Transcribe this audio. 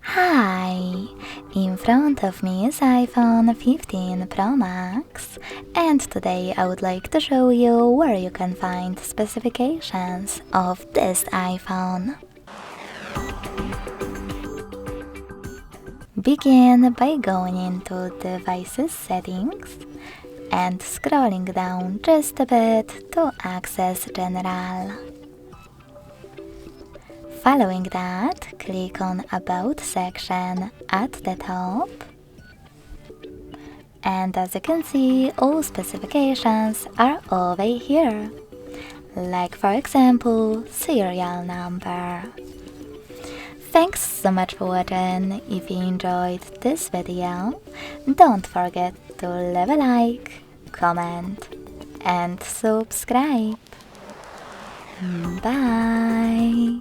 Hi! In front of me is iPhone 15 Pro Max, and today I would like to show you where you can find specifications of this iPhone. Begin by going into Devices Settings and scrolling down just a bit to access General. Following that, click on About section at the top. And as you can see, all specifications are over here. Like for example, serial number. Thanks so much for watching. If you enjoyed this video, don't forget to leave a like, comment and subscribe. Bye!